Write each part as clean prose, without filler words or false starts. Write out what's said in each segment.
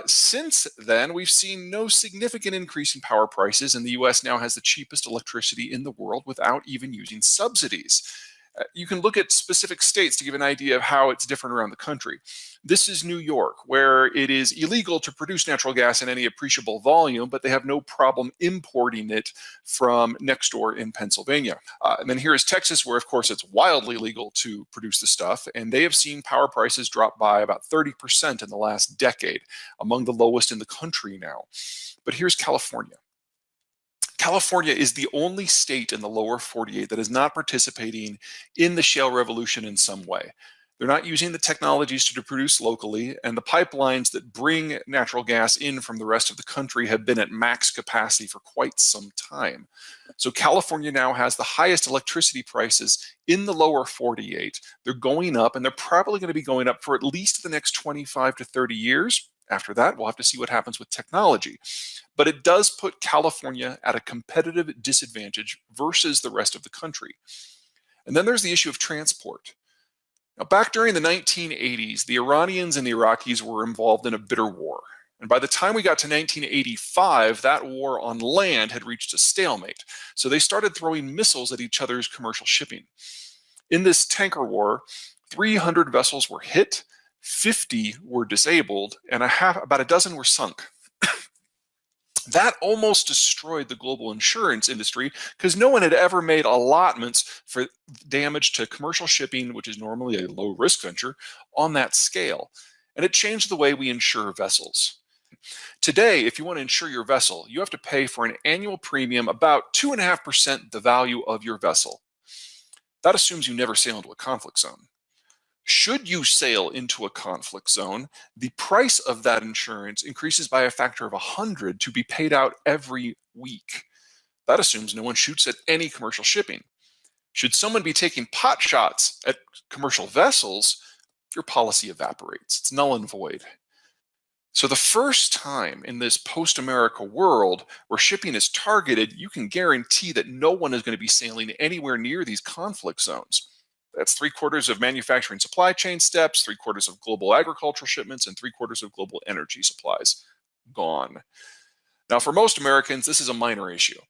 Since then, we've seen no significant increase in power prices, and the US now has the cheapest electricity in the world without even using subsidies. You can look at specific states to give an idea of how it's different around the country. This is New York, where it is illegal to produce natural gas in any appreciable volume, but they have no problem importing it from next door in Pennsylvania. And then here is Texas, where, of course, it's wildly legal to produce the stuff, and they have seen power prices drop by about 30% in the last decade, among the lowest in the country now. But here's California. California is the only state in the lower 48 that is not participating in the shale revolution in some way. They're not using the technologies to produce locally, and the pipelines that bring natural gas in from the rest of the country have been at max capacity for quite some time. So California now has the highest electricity prices in the lower 48. They're going up, and they're probably going to be going up for at least the next 25 to 30 years. After that, we'll have to see what happens with technology. But it does put California at a competitive disadvantage versus the rest of the country. And then there's the issue of transport. Now, back during the 1980s, the Iranians and the Iraqis were involved in a bitter war. And by the time we got to 1985, that war on land had reached a stalemate. So they started throwing missiles at each other's commercial shipping. In this tanker war, 300 vessels were hit, 50 were disabled, and about a dozen were sunk. That almost destroyed the global insurance industry because no one had ever made allotments for damage to commercial shipping, which is normally a low-risk venture, on that scale. And it changed the way we insure vessels. Today, if you want to insure your vessel, you have to pay for an annual premium about 2.5% the value of your vessel. That assumes you never sail into a conflict zone. Should you sail into a conflict zone, the price of that insurance increases by a factor of 100 to be paid out every week. That assumes no one shoots at any commercial shipping. Should someone be taking pot shots at commercial vessels, your policy evaporates. It's null and void. So the first time in this post-America world where shipping is targeted, you can guarantee that no one is going to be sailing anywhere near these conflict zones. That's 3/4 of manufacturing supply chain steps, 3/4 of global agricultural shipments, and 3/4 of global energy supplies. Gone. Now, for most Americans, this is a minor issue.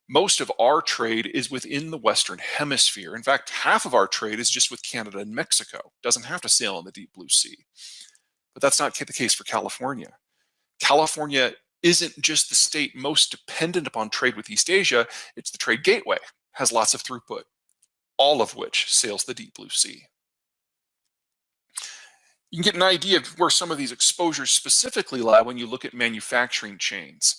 Most of our trade is within the Western Hemisphere. In fact, half of our trade is just with Canada and Mexico. It doesn't have to sail in the deep blue sea. But that's not the case for California. California isn't just the state most dependent upon trade with East Asia, it's the trade gateway, has lots of throughput, all of which sails the deep blue sea. You can get an idea of where some of these exposures specifically lie when you look at manufacturing chains.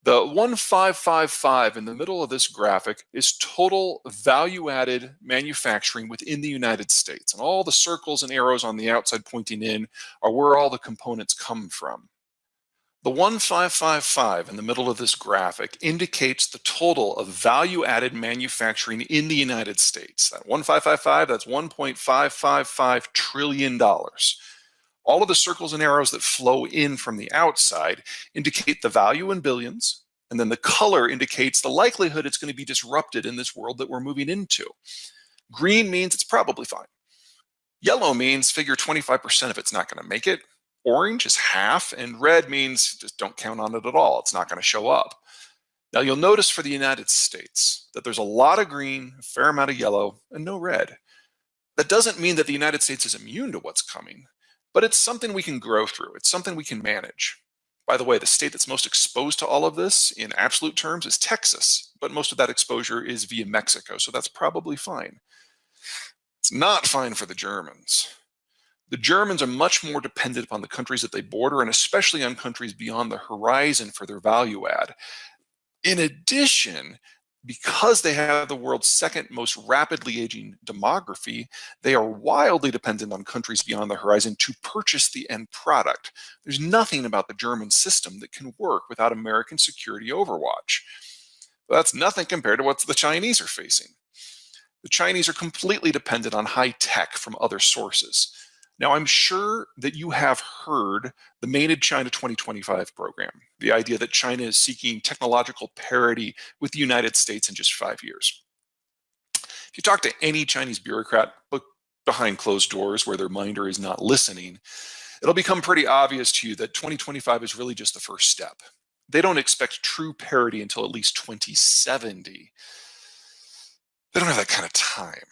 The 1555 in the middle of this graphic is total value-added manufacturing within the United States. And all the circles and arrows on the outside pointing in are where all the components come from. The 1555 in the middle of this graphic indicates the total of value-added manufacturing in the United States. That 1555, that's $1.555 trillion. All of the circles and arrows that flow in from the outside indicate the value in billions, and then the color indicates the likelihood it's going to be disrupted in this world that we're moving into. Green means it's probably fine. Yellow means figure 25% of it's not going to make it. Orange is half, and red means just don't count on it at all. It's not going to show up. Now you'll notice for the United States that there's a lot of green, a fair amount of yellow, and no red. That doesn't mean that the United States is immune to what's coming, but it's something we can grow through. It's something we can manage. By the way, the state that's most exposed to all of this in absolute terms is Texas, but most of that exposure is via Mexico, so that's probably fine. It's not fine for the Germans. The Germans are much more dependent upon the countries that they border, and especially on countries beyond the horizon for their value add. In addition, because they have the world's second most rapidly aging demography, they are wildly dependent on countries beyond the horizon to purchase the end product. There's nothing about the German system that can work without American security overwatch. But that's nothing compared to what the Chinese are facing. The Chinese are completely dependent on high tech from other sources. Now, I'm sure that you have heard the Made in China 2025 program, the idea that China is seeking technological parity with the United States in just 5 years. If you talk to any Chinese bureaucrat behind closed doors where their minder is not listening, It'll become pretty obvious to you that 2025 is really just the first step. They don't expect true parity until at least 2070. They don't have that kind of time.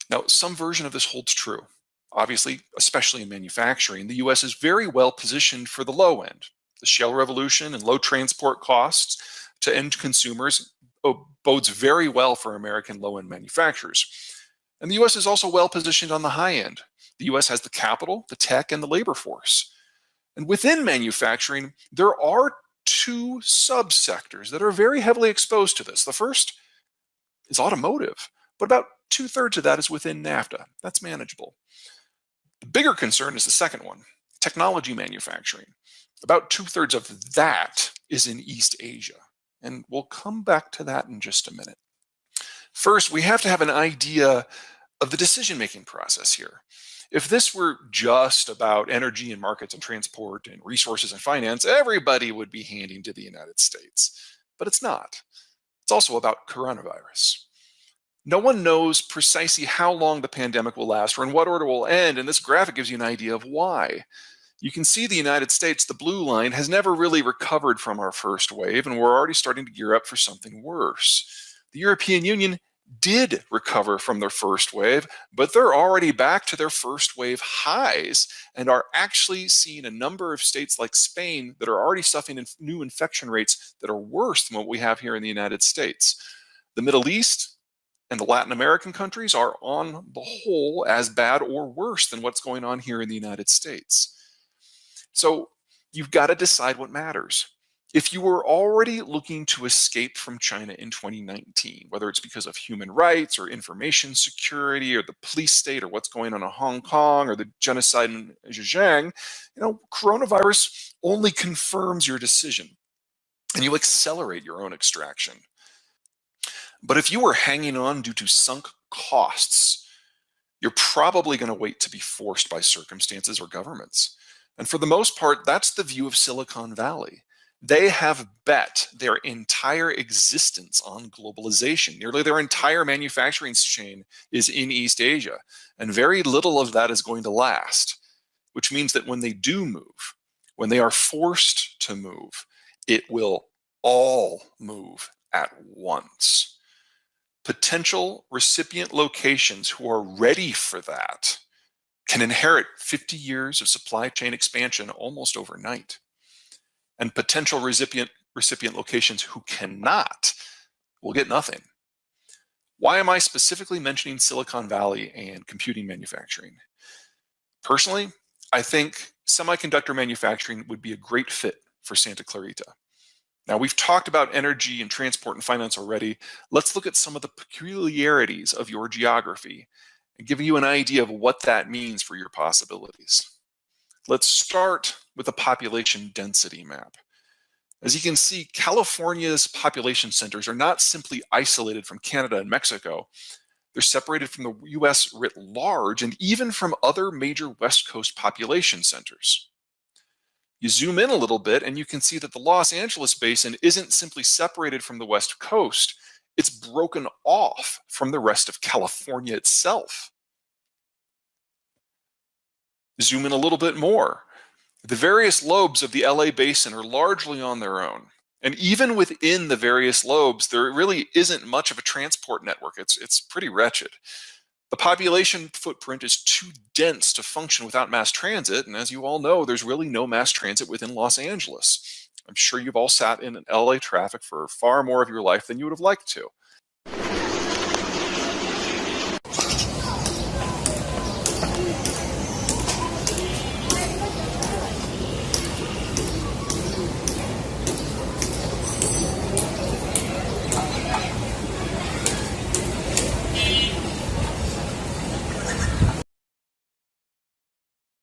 Now, some version of this holds true. Obviously, especially in manufacturing, the US is very well positioned for the low end. The shale revolution and low transport costs to end consumers bodes very well for American low-end manufacturers. And the US is also well positioned on the high end. The US has the capital, the tech, and the labor force. And within manufacturing, there are two subsectors that are very heavily exposed to this. The first is automotive, but about 2/3 of that is within NAFTA. That's manageable. The bigger concern is the second one, technology manufacturing. About 2/3 of that is in East Asia. And we'll come back to that in just a minute. First, we have to have an idea of the decision-making process here. If this were just about energy and markets and transport and resources and finance, everybody would be handing to the United States. But it's not. It's also about coronavirus. No one knows precisely how long the pandemic will last or in what order it will end, and this graphic gives you an idea of why. You can see the United States, the blue line, has never really recovered from our first wave, and we're already starting to gear up for something worse. The European Union did recover from their first wave, but they're already back to their first wave highs and are actually seeing a number of states like Spain that are already suffering new infection rates that are worse than what we have here in the United States. The Middle East and the Latin American countries are on the whole as bad or worse than what's going on here in the United States. So you've got to decide what matters. If you were already looking to escape from China in 2019, whether it's because of human rights or information security or the police state or what's going on in Hong Kong or the genocide in Xinjiang, coronavirus only confirms your decision and you accelerate your own extraction. But if you were hanging on due to sunk costs, you're probably going to wait to be forced by circumstances or governments. And for the most part, that's the view of Silicon Valley. They have bet their entire existence on globalization. Nearly their entire manufacturing chain is in East Asia, and very little of that is going to last, which means that when they do move, when they are forced to move, it will all move at once. Potential recipient locations who are ready for that can inherit 50 years of supply chain expansion almost overnight. And potential recipient locations who cannot will get nothing. Why am I specifically mentioning Silicon Valley and computing manufacturing? Personally, I think semiconductor manufacturing would be a great fit for Santa Clarita. Now, we've talked about energy and transport and finance already. Let's look at some of the peculiarities of your geography and give you an idea of what that means for your possibilities. Let's start with a population density map. As you can see, California's population centers are not simply isolated from Canada and Mexico. They're separated from the US writ large and even from other major West Coast population centers. You zoom in a little bit and you can see that the Los Angeles basin isn't simply separated from the West Coast, it's broken off from the rest of California itself. Zoom in a little bit more. The various lobes of the LA basin are largely on their own. And even within the various lobes, there really isn't much of a transport network. It's pretty wretched. The population footprint is too dense to function without mass transit. And as you all know, there's really no mass transit within Los Angeles. I'm sure you've all sat in LA traffic for far more of your life than you would have liked to.